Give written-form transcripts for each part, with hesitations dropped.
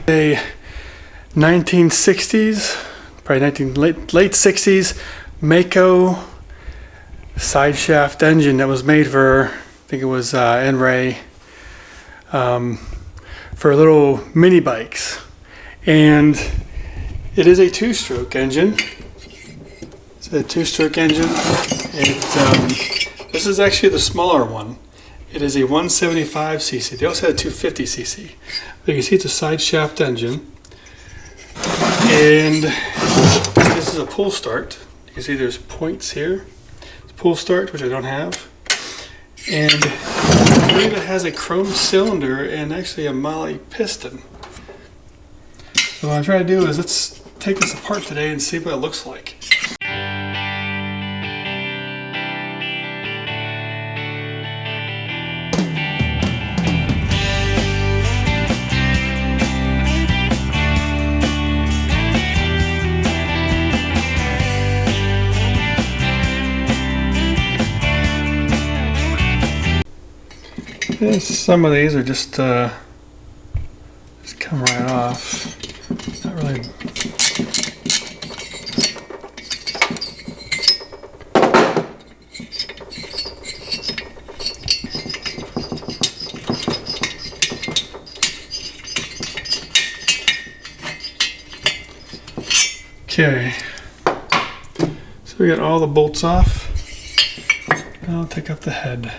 A 1960s, probably late 60s Maico side shaft engine that was made for, I think it was N-Ray, for little mini bikes. And it is a two-stroke engine. It's a two-stroke engine. This is actually the smaller one. It is a 175cc. They also had a 250cc. But you can see it's a side shaft engine. And this is a pull start. You can see there's points here. It's pull start, which I don't have. And I believe it has a chrome cylinder and actually a moly piston. So what I'm trying to do is let's take this apart today and see what it looks like. And some of these are just come right off. Not really. Okay. So we got all the bolts off. Now I'll take off the head.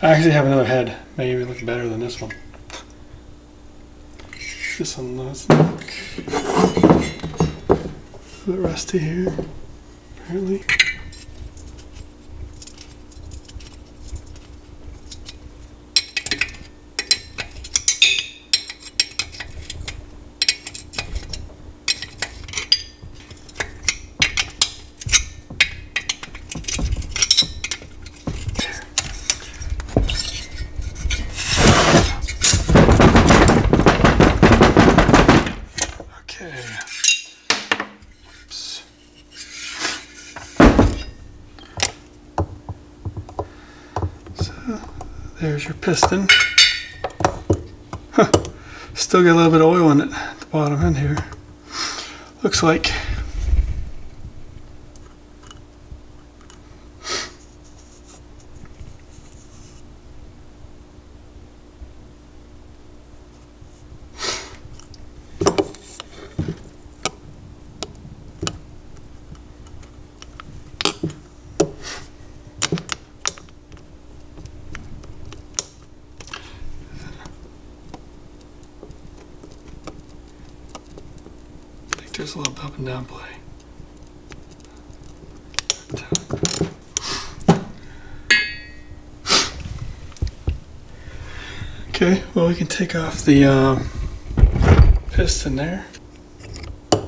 I actually have another head. Maybe look better than this one. This one does look a bit rusty here, apparently. There's your piston. Huh. Still got a little bit of oil in it at the bottom end here. Looks like. There's a little up and down play. Okay, well we can take off the piston there. Take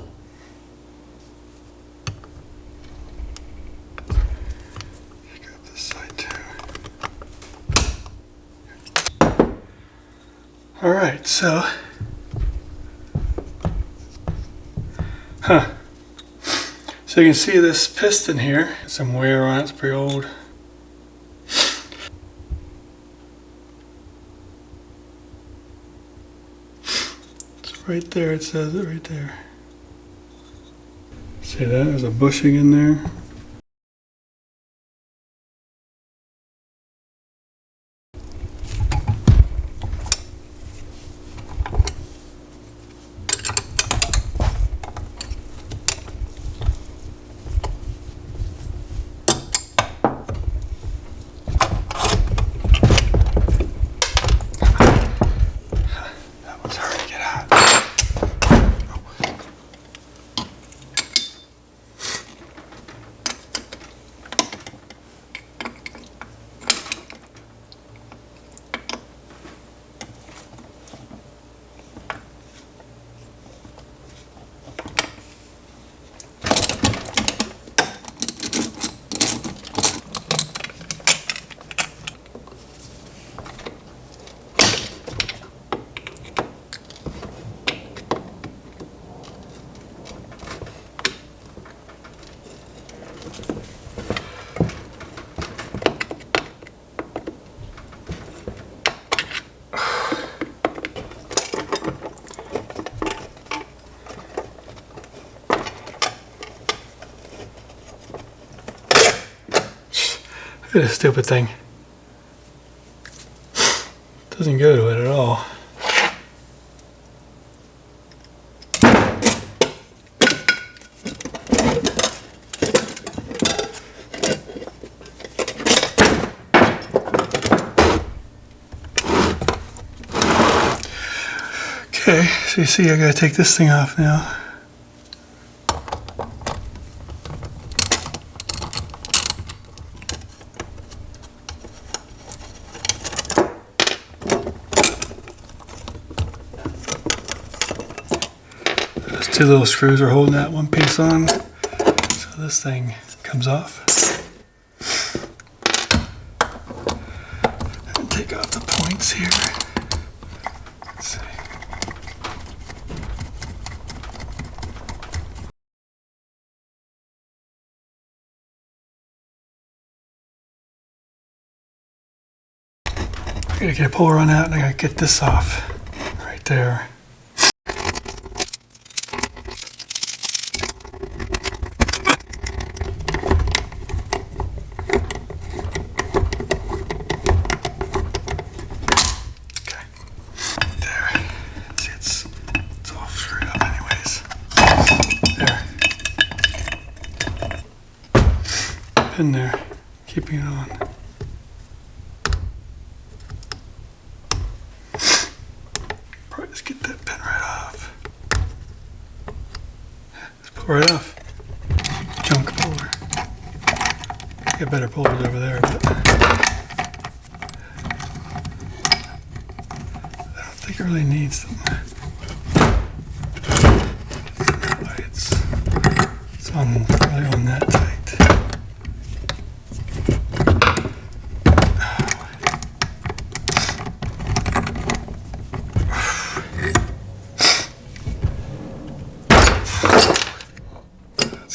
off this side too. Alright, so so you can see this piston here, some wear on it, it's pretty old. It's right there, it says it right there. See that? There's a bushing in there. Look at this stupid thing. Doesn't go to it at all. Okay, so you see I gotta take this thing off now. Those two little screws are holding that one piece on. So this thing comes off. And take off the points here. Let's see. I gotta get a puller on that, and I gotta get this off right there. Okay, there. See, it's all screwed up anyways. There. Pin there, keeping it on. Just get that pin right off. Just pull right off. Junk puller. Got better pullers over there, but I don't think it really needs them. It's on really on that tight.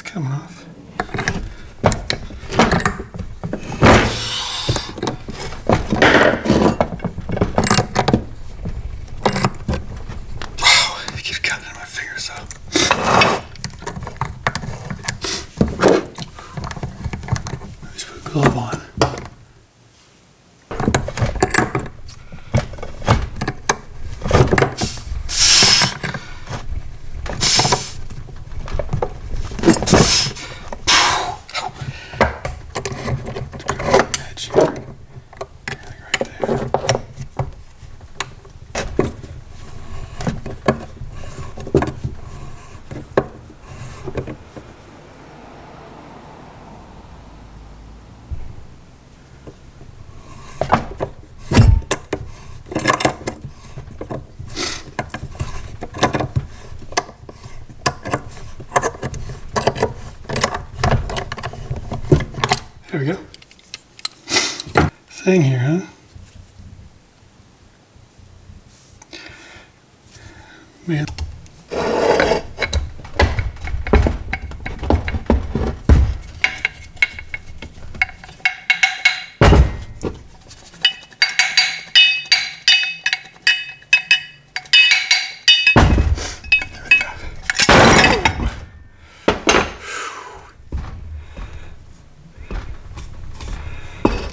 Coming off. Wow, I keep cutting my fingers up. Just put a glove on. There we go. Thing here, huh? Man.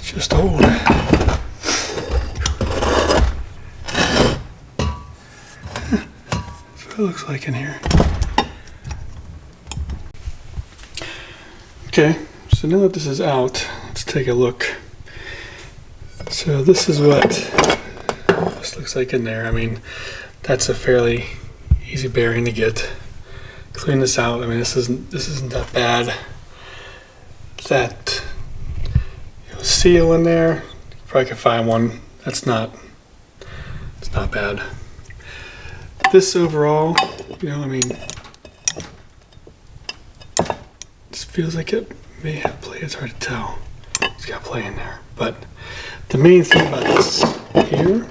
Just old. That's what it looks like in here. Okay, so now that this is out, let's take a look. So this is what this looks like in there. I mean, that's a fairly easy bearing to get. Clean this out. I mean, this isn't that bad. That seal in there, probably could find one. It's not bad. This overall, you know, I mean, this feels like it may have play. It's hard to tell. It's got play in there. But the main thing about this here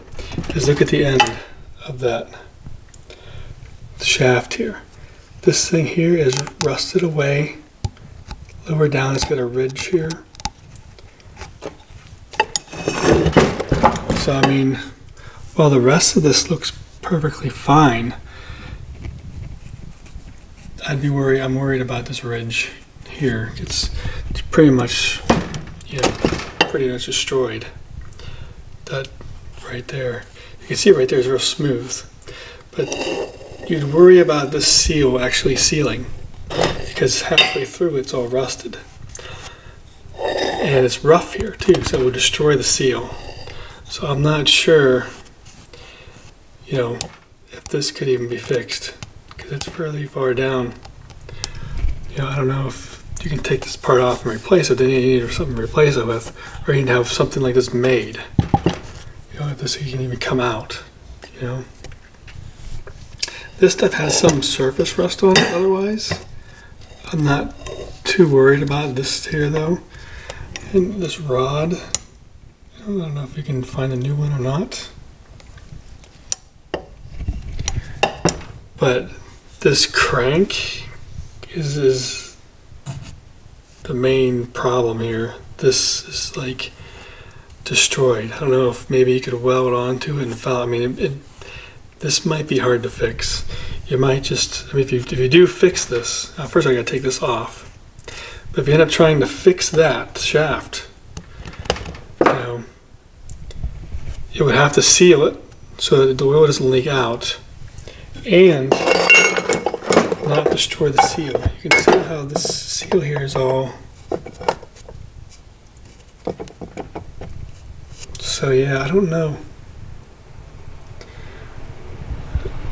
is look at the end of that shaft here. This thing here is rusted away. Lower down, it's got a ridge here. So I mean, while the rest of this looks perfectly fine, I'm worried about this ridge here. It's pretty much, you know, pretty much destroyed. That right there. You can see right there is real smooth. But you'd worry about this seal actually sealing, because halfway through it's all rusted. And it's rough here too, so it would destroy the seal. So I'm not sure, you know, if this could even be fixed, because it's fairly far down. You know, I don't know if you can take this part off and replace it, then you need something to replace it with, or you can have something like this made. You know, if this can even come out, you know. This stuff has some surface rust on it otherwise. I'm not too worried about this here though. And this rod, I don't know if you can find a new one or not. But this crank is the main problem here. This is like destroyed. I don't know if maybe you could weld onto it and file. I mean, this might be hard to fix. You might just, I mean, if you do fix this, first I gotta take this off. But if you end up trying to fix that shaft, you know, you would have to seal it so that the oil doesn't leak out and not destroy the seal. You can see how this seal here is all. So yeah, I don't know.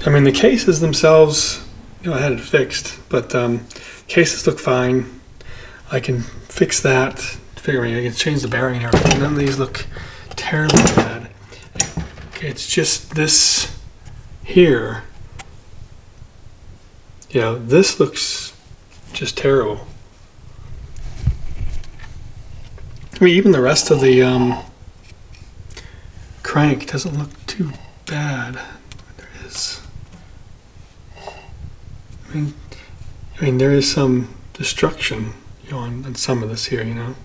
I mean, the cases themselves, you know, I had it fixed, but cases look fine. I can fix that. Figuring I can change the bearing and everything. None of these look terribly bad. Okay, it's just this here. You know, this looks just terrible. I mean, even the rest of the crank doesn't look too bad. There is. I mean, there is some destruction, you know, on some of this here, you know.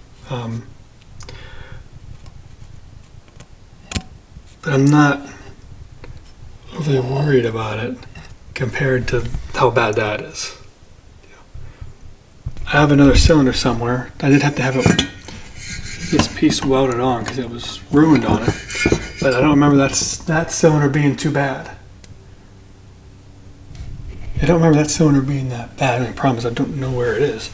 But I'm not overly worried about it compared to how bad that is. I have another cylinder somewhere. I did have to have this piece welded on because it was ruined on it. But I don't remember that cylinder being too bad. I don't remember that cylinder being that bad. I promise I don't know where it is.